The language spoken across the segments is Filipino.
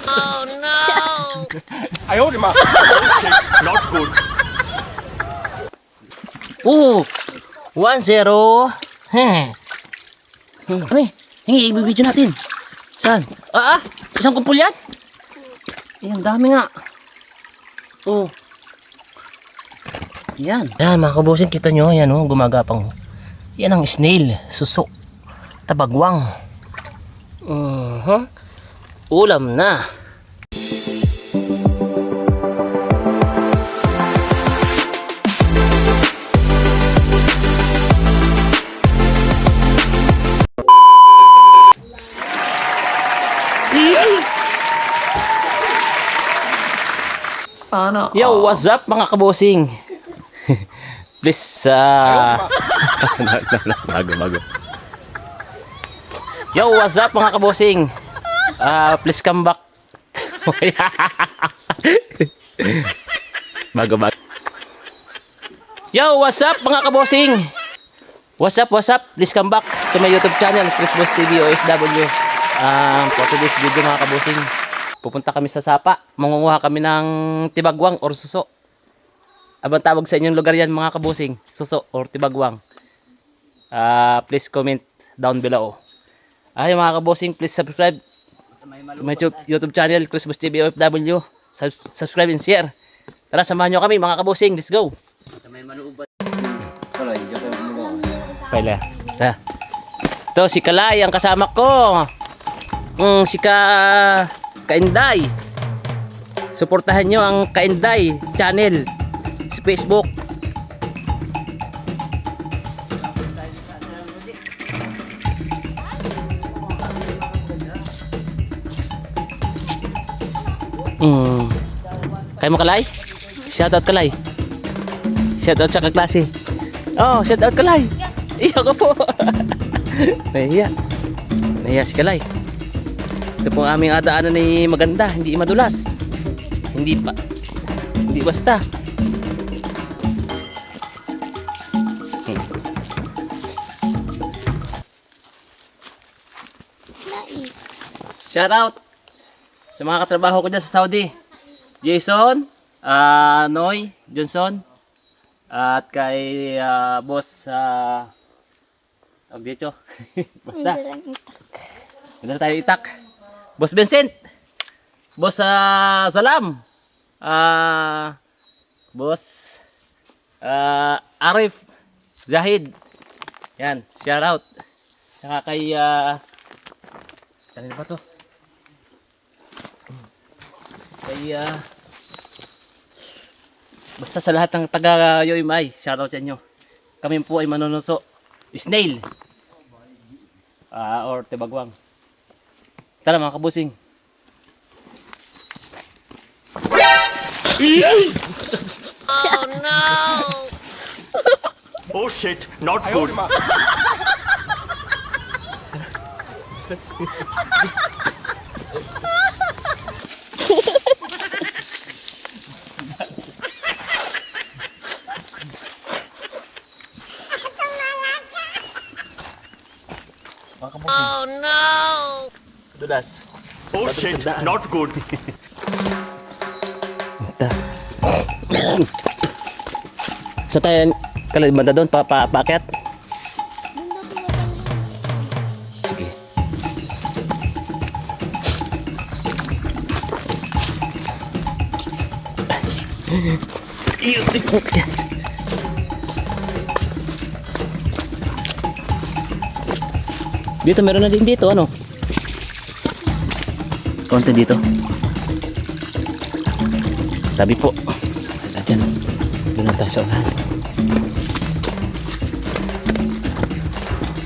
Oh no! Ayaw, di ma. Not good. Oh, 1-0. Kami, hingi, ibibidyo natin. Saan? Isang kumpul yan? Yan, dami nga. Oh. Yan. Yan, mga kabusing, kita nyo. Yan, oh, gumagapang. Yan ang snail, suso, tabagwang. Ulam na. Sana. Yo, what's up mga kabosing? Please, bago. Yo, what's up mga kabosing? Please come back. Bago. Yo, what's up mga kabosing? What's up? Please come back to my YouTube channel, Chris Boss TV OFW. For today's video mga kabosing, pupunta kami sa Sapa. Mangunguha kami ng tibagwang or suso. Abang tawag sa inyong lugar yan mga kabusing, suso or tibagwang. Please comment down below. Ay mga kabusing, please subscribe to my YouTube channel, Chris Boss TV OFW. Subscribe and share. Tara, samahan nyo kami mga kabusing. Let's go. Pala. Ito si Kalay ang kasama ko. Si Kainday. Suportahan nyo ang Kainday channel sa Facebook. Kaya mo Kalay? Shoutout Kalay. Shoutout sa kaklase. Oh, shoutout Kalay. Iya ko po. Nahiya si Kalay. Ito po ang aming adaanan ni maganda, hindi madulas. Hindi basta. Shout out sa mga katrabaho ko dyan sa Saudi. Jason, Noy, Johnson, at kay boss dito. Basta. Ganda tayo itak. Boss Vincent. Boss Salam. Boss Arif Zahid. Yan, shout out. Saka kay kanina ba to? Kay basta sa lahat ng taga Yoymay, shout out sa inyo. Kami po ay manununso snail or tibagwang. Tara mga kabusing. Oh no! Oh shit, not good. Oh no! Dulas. Oh shit, not good. Sa tayo Kalay banda doon paakyat. Sige. Dito meron na din dito ano. Konti dito. Tabi po. Diyan. Doon na tayo sa unahan.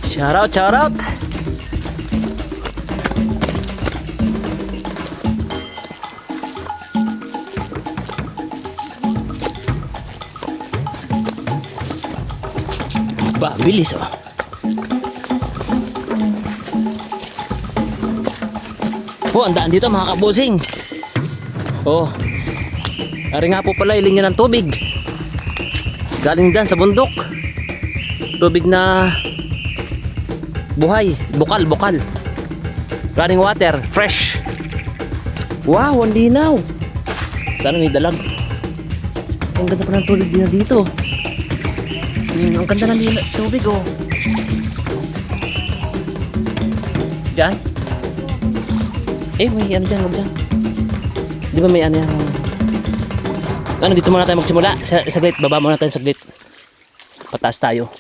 Shout out, shout out. Ba, bilis oh. Oh, ang daan dito mga kabusing. Oh. Ari nga po pala iling ng tubig. Galing dyan sa bundok. Tubig na buhay, bukal. Running water, fresh. Wow, ang linaw. Sana may dalag. Ang ganda pa ng tubig din dito. Ang ganda ng tubig, oh. Diyan? May ano dyan, huwag dyan. Di ba may ano yan? Ano, dito muna tayo magsimula. Saglit, baba muna tayo saglit. Pataas tayo.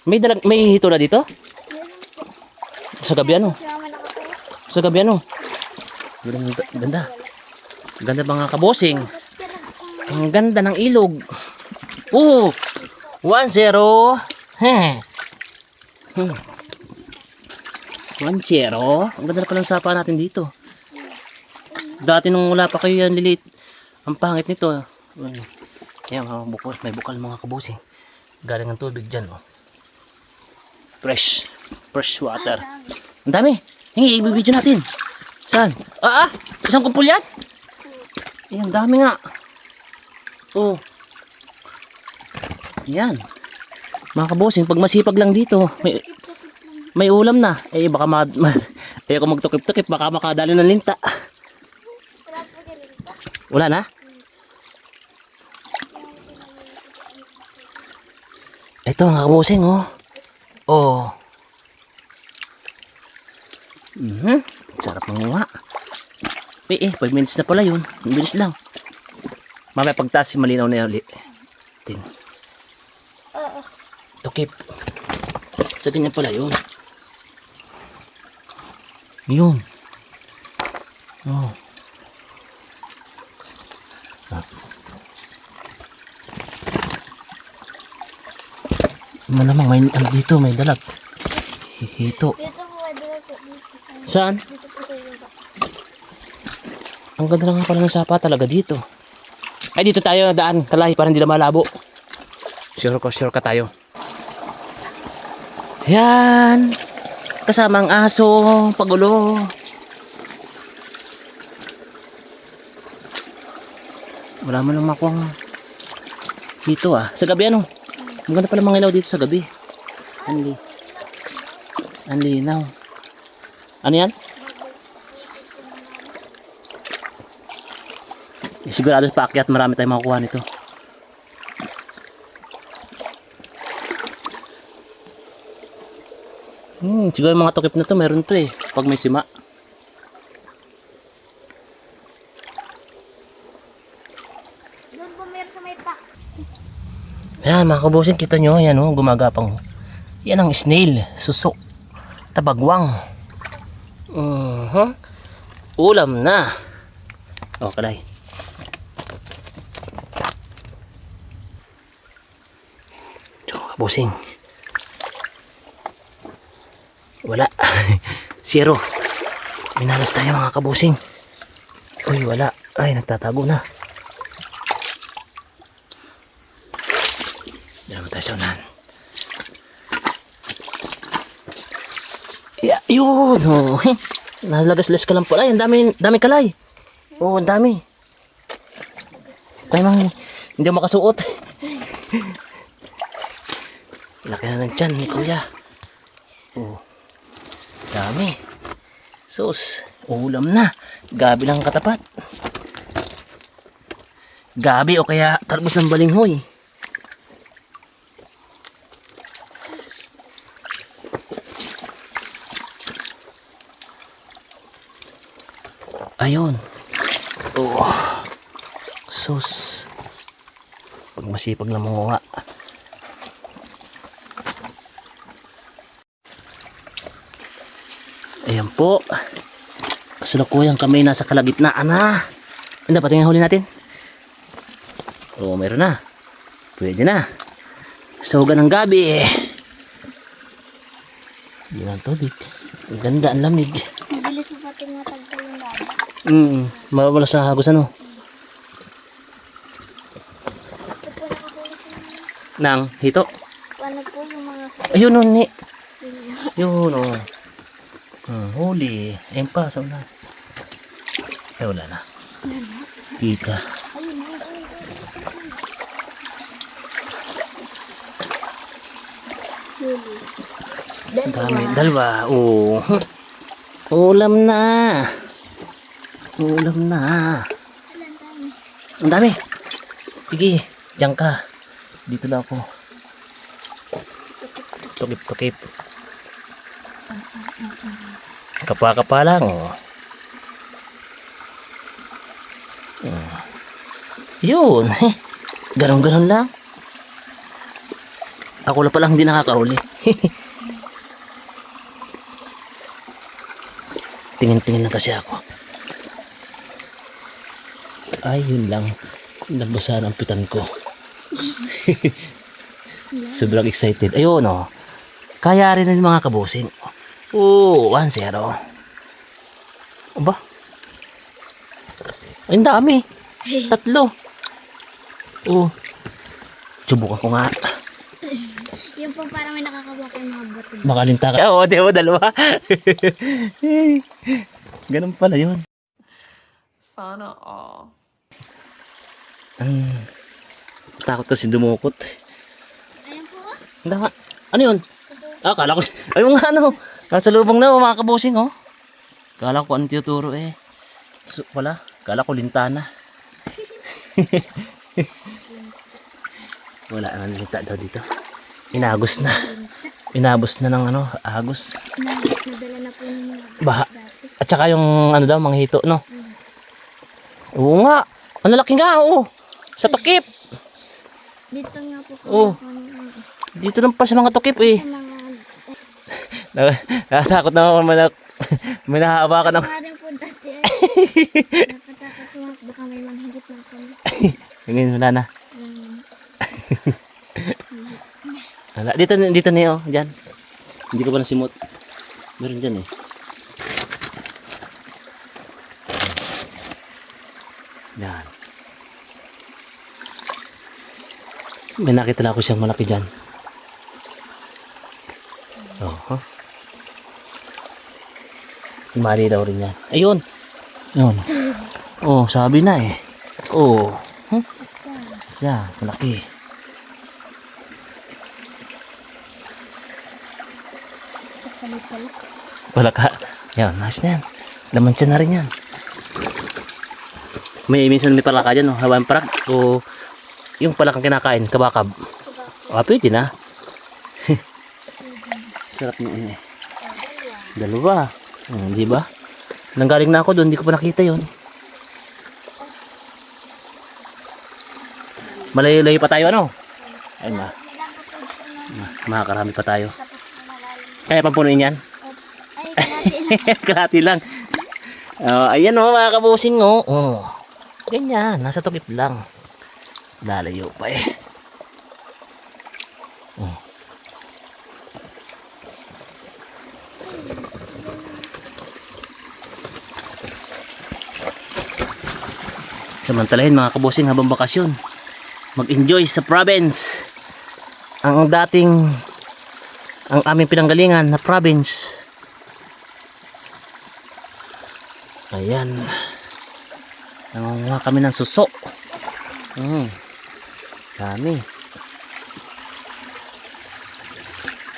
May hito na dito? Sa gabi ano? Sa gabi ano? Ganda. Ganda mga kabosing. Ang ganda ng ilog. 1-0. 1-0. Ang ganda na palang sapa natin dito. Dati nung wala pa kayo yan lilit. Ang pangit nito. Ayan mga bukal. May bukal mga kabosing. Galing ang tubig dyan. Oh. Fresh water. Ang dami. Hingi, i-video natin. Saan? Isang kumpul yan? Ayan, dami nga. Oh. Yan. Mga kabosing, pag masipag lang dito, may ulam na. Baka ayoko magtukip-tukip, baka makadali ng linta. Wala na? Ito mga kabosing, oh. Oh. Sarap ng nga. 5 minutes na pala yun. Ang bilis lang. Mamaya pagtaas, malinaw na ulit. Tukip. Sa ganyan pala yun. Yun. Oh. Malamang may dito may dalag. Hito. Saan? Ang ganda nga pala ng sapa talaga dito. Ay, dito tayo daan kalahi para hindi na malabo. Sure ka tayo. Yan. Kasama ang aso, pagulo. Wala mo lang makuha hito Sa gabi ano? Ang ganda pala mga ilaw dito sa gabi. Ang linaw. Ano yan? Sigurado sa paakyat marami tayong makukuha nito. Siguro mga tukip na to meron to pag may sima. Doon po meron sa may pa. Ayan mga kabosing, kita nyo, yan gumagapang. Yan ang snail, suso, tabagwang. Ulam na. Kalay. Kabosing. Wala. 0. Minalas tayo mga kabosing. Uy, wala. Ay, nagtatago na. Hindi naman tayo sa unahan. Yun. Nalagas-las ka lang po. Ay, ang dami kalay. Ang dami. Kaya mang hindi ako makasuot. Laki na ng tiyan ni kuya. Dami. Sus, ulam na. Gabi lang katapat. Gabi o kaya talbos ng balinghoy. Ayun. Sus. Pag masipag na mga ayan po. Kasalukuyang kami nasa kalagitnaan na. Hindi, pati nga huli natin. Meron na. Pwede na. Sugan ng gabi. Hindi na ang tubig. Ang ganda, ang lamig. Mabilis mo pati matagpal yung laban. Mawawala sa hagos ano. Ito po nakahuli siya. Nang hito. Ano po yung mga Ayun o, ni. Yun o. Huli. Ayun pa, sa una. Wala na. Kita. Ang dami. Dalawa. Oo. Ulam na. Ulam na. Ang dami. Sige, diyan ka. Dito lang ako. Tukip-tukip. Kapa-kapa lang. Yun. Ganon-ganon lang. Ako lang pala hindi nakakahuli. Tingin-tingin na kasi ako. Ay, yun lang. Nabasa ang pitan ko. Sobrang excited. Ayun, oh. Kaya rin ng mga kabusing. Oo, 1-0. Aba. Ay, ang dami. 3. Oo. Subukan ko nga. Yung po parang may nakakabuha kayo mga bato. Makalinta ka. Oo, di ba? Dalawa. Ganun pala yun. Sana all. Takot kasi dumukot. Ayan po. Hindi nga. Ano yun? Ah, kala ko. Ayun nga ano. Nasa lubong na mga kabusing oh. Kala ko anong tinuturo eh. So, wala. Kala ko lintana. Wala nang linta daw dito. Inagos na. Inabos na ng ano, agos. Nadala na po yung mga Baha. dati. At saka yung ano daw, mga hito, no? Oo nga. Ang laki nga, oo. Sa takip. Dito nga po. Oh. Dito lang pa sa mga takip eh. Sa mga... Nakatakot na ako may nahahaba ka ng... Mga rin po dati ay. Nakatakot po. Baka may manghigit lang po. Ngayon wala na. Wala. Dito na yun, oh. Diyan. Hindi ko pa nasimot. Meron dyan eh. Yan. May nakita na ako siyang malaki dyan. Oh, huh? Si Mari daw rin yan. Ayun. Ayun. Oh, sabi na eh. Oh. Huh? Isa. Malaki. Palaka. Yan, nice na yan. Laman siya na rin yan. Minsan may palaka dyan, no? Hawaan parag. O yung palakang kinakain, kabakab. Pwede na. Sarap nyo eh. Dalawa. Di ba? Nanggaling na ako doon, hindi ko pa nakita yun. Malayo-layo pa tayo, ano? Ay, makakarami pa tayo. Kaya pampunuin yan? Ay, Kalahati lang. Ayan o, mga kabusing o. Ganyan, nasa tukip lang. Lalayo pa eh. Samantalahin mga kabusing habang bakasyon. Mag-enjoy sa province. Ang aming pinanggalingan na province. Ayan. Nangunguha kami ng suso. Dami.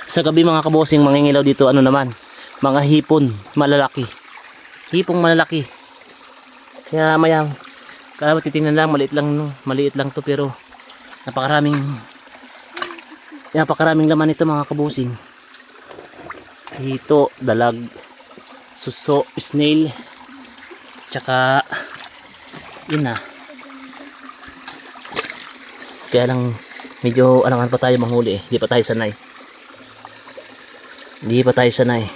Sa gabi mga kabosing, mangingilaw dito ano naman, mga hipon malalaki. Hipong malalaki. Kaya mayang kaya titingnan lang, maliit lang to, pero napakaraming laman ito mga kabosing. Hito, dalag, suso, snail, tsaka yun na. Kaya lang medyo alangan pa tayo manghuli eh. Hindi pa tayo sanay.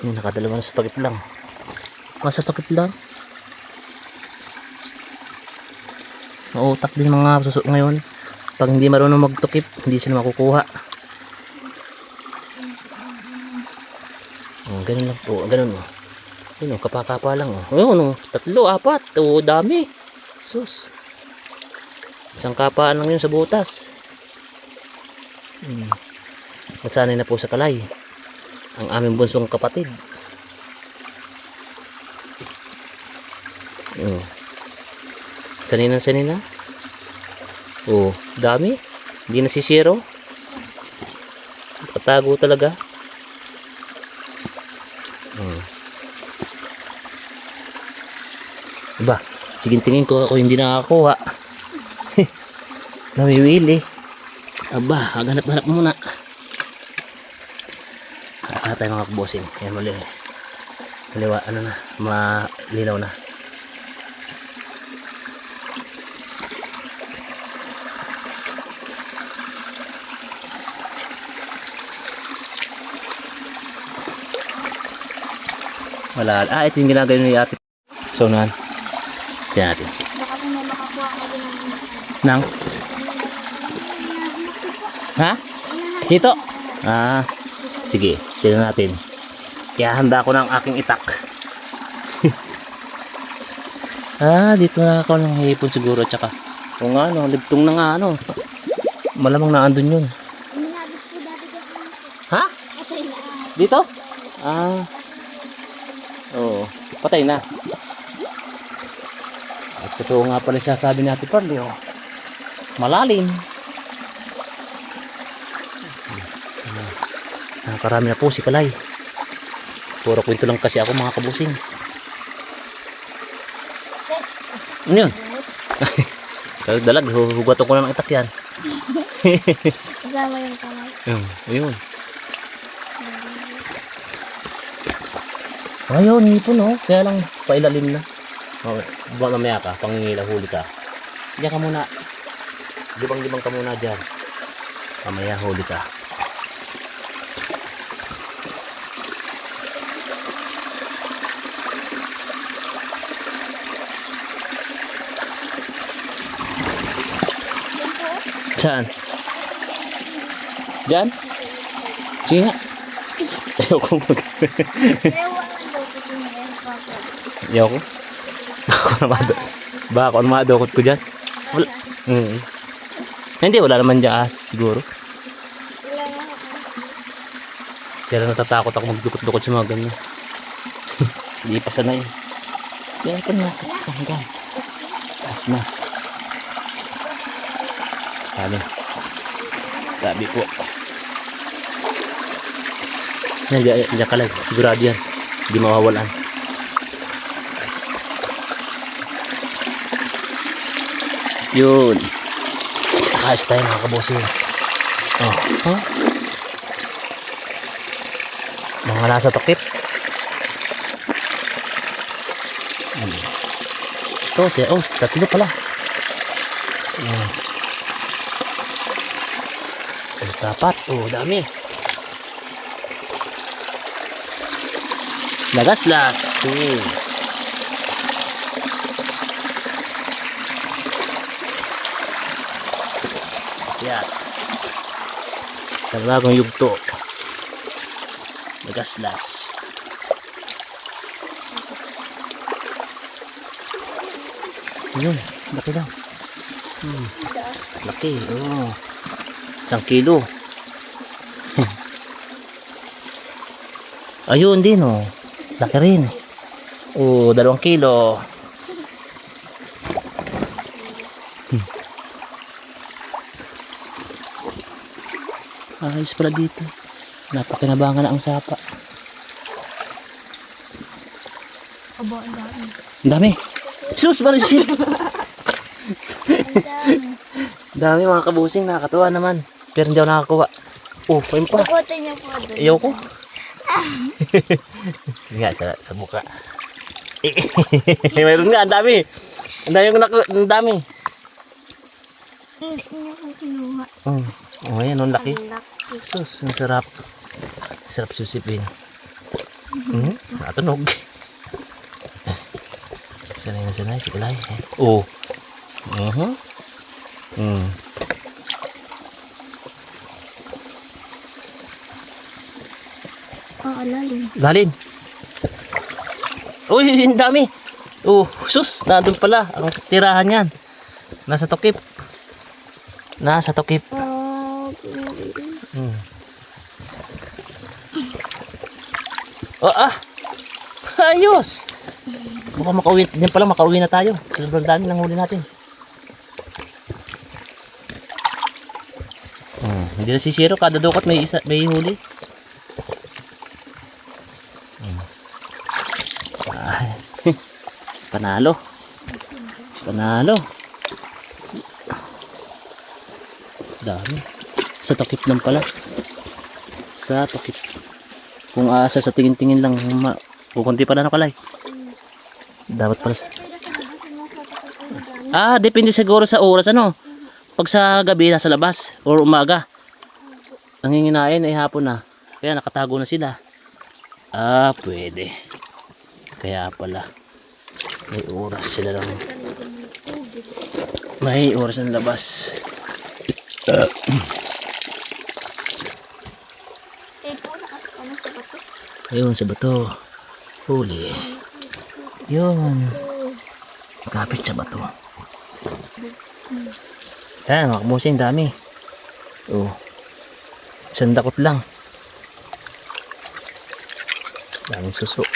Yun, nakadalawa na sa takip lang. Nasa takip lang. Mautak din mga suso ngayon. Pag hindi marunong magtukip, hindi sila makukuha. Ganun lang po. Ganun o. Yun o, kapakapa lang o. Ayun o, 3, 4. O, dami. Sus. Isang kapaan lang yun sa butas. Nasanay na po sa kalay. Ang aming bunsong kapatid. Sanay na. Oh, dami. Hindi nasisiro. Katago talaga. Diba? Sige, tingin ko ako hindi nakakakuha. Nawiwili. Aba, maghanap-hanap muna. Tayo mga kabosing. Yan mali. Maliwa, ano na, malilaw na. Wala. Ito yung ginagawa ni ate. So, nahan. Tignan natin. Baka po may makakuha ka din ng Nang? Ha? Dito? Ah, sige. Tignan natin. Kaya handa ko ng aking itak. Dito na ako ng hipon siguro. Tsaka, kung ano, ligtong na nga ano. Malamang na andun yun. Minabit po dati ko ang Ha? patay na. Dito? Oo. Patay na. At totoo nga pala siya sabi ni Ate Parly, oh. Malalim. Nakarami na po si Kalay. Puro kwento lang kasi ako mga kabusing. Ano yun? Dalag, hugato ko na ng itak yan. Kasama yung kamay. Ayun. Ayun, hipon oh. Kaya lang, pailalim na. Mamaya ka, pangingila, huli ka. Diyan ka muna. Libang-libang ka muna dyan. Mamaya huli ka. Saan? Diyan? Sige nga. Ayoko mag... Kaya walang lupit yung ngayon pa po. Ayoko. Baka ako na madukot ko dyan. Wala. Hindi, wala naman dyan siguro. Wala na ako. Pero natatakot ako magdukot-dukot sa mga ganyan. Hindi pa sanay. Kaya ito na. Hanggang. Taas na. Sabi po. Diyan ka lang. Sigurado yan. Hindi mawawalan. Yun. Ayos tayo mga kabosing. Mga nasa takip. Ito siya. Tatlo pala. Dapat. Dami. Lagaslas. Yan. Sa bagong yugto. Lagaslas. Yun. Laki lang. Laki. 1 kilo. Ayun din laki rin. 2 kilo. Ayos pala dito. Napakinabangan na ang sapa. Aba, ang dami. Ang dami. Sus, Marisil. Dami mga kabusing. Nakakatuwa naman. Pero hindi ako nakakuha. Ayun pa. Tukutin niyo po doon. Ayaw ko. Nga, sa mukha. Mayroon nga, ang dami. Ang dami. Hindi niyo po kinuha. Ayan, ang laki. Ang laki. Sus, ang sarap. Sarap susipin. Natunog. Sanay na sanay, si Kalay. Lalim. Lalim. Uy, ang dami. Sus, nandun pala. Ang tirahan yan. Nasa tukip. Ayos. Mukhang makauwi. Diyan pala makauwi na tayo. Sobrang dami ng huli natin. Hindi na sisiro. Kada dukot may huli. Panalo. Panalo. Dami. Sa takip lang pala. Sa takip. Kung asa sa tingin-tingin lang, kukunti pa na nakalay. Dapat pala. Depende siguro sa oras ano. Pag sa gabi nasa labas or umaga. Nanginginain ay hapon na. Kaya nakatago na sila. Pwede. Kaya pala. May oras sila lang. May oras ng labas. Ayun sa bato. Huli. Yun. Kapit sa bato. Ayan mga kabusing, dami. Isang dakot lang. Daming suso.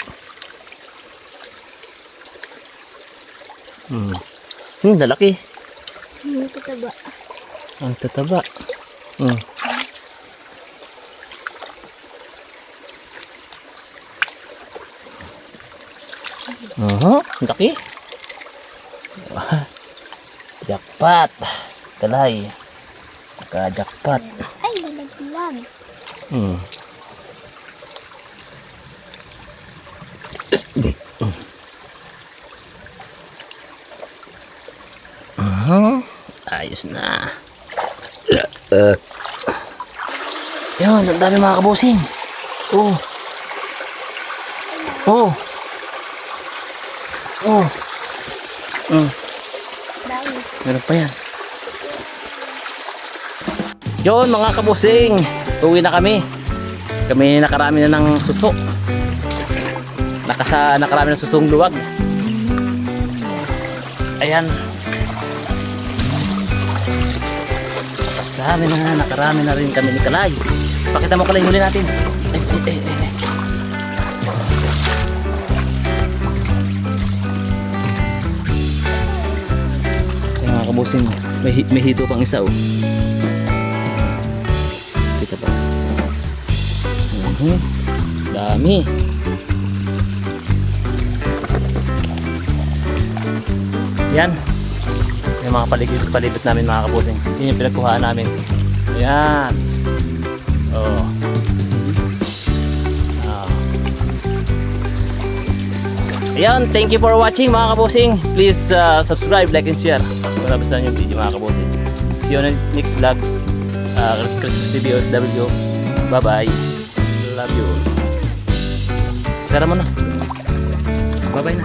Dalaki. Ang tataba. Ang tataba. Laki. Jackpot. Kalay. Naka-jackpot. Ay, nalaglag. Ayos na. Yan, ang dami mga kabusing. Meron pa yan. Yun mga kabusing, uwi na kami. Kami nakarami na ng suso. Nakarami ng susong luwag. Ayan. Kasami na, nakarami na rin kami ni Kalay. Pakita mo Kalay, huli natin. Ayan mga kabusing, may hito pang isa Kita ba? Dami. Yan. Yung mga palibot namin mga kabusing. Yun yung pinagkuhaan namin. Yan. Ayan, thank you for watching mga kabusing. Please subscribe, like, and share kung nagustuhan yung video mga kabusing. See you on the next vlog. Christmas TV OFW. Bye bye. Love you. Sara mo na. Bye bye na.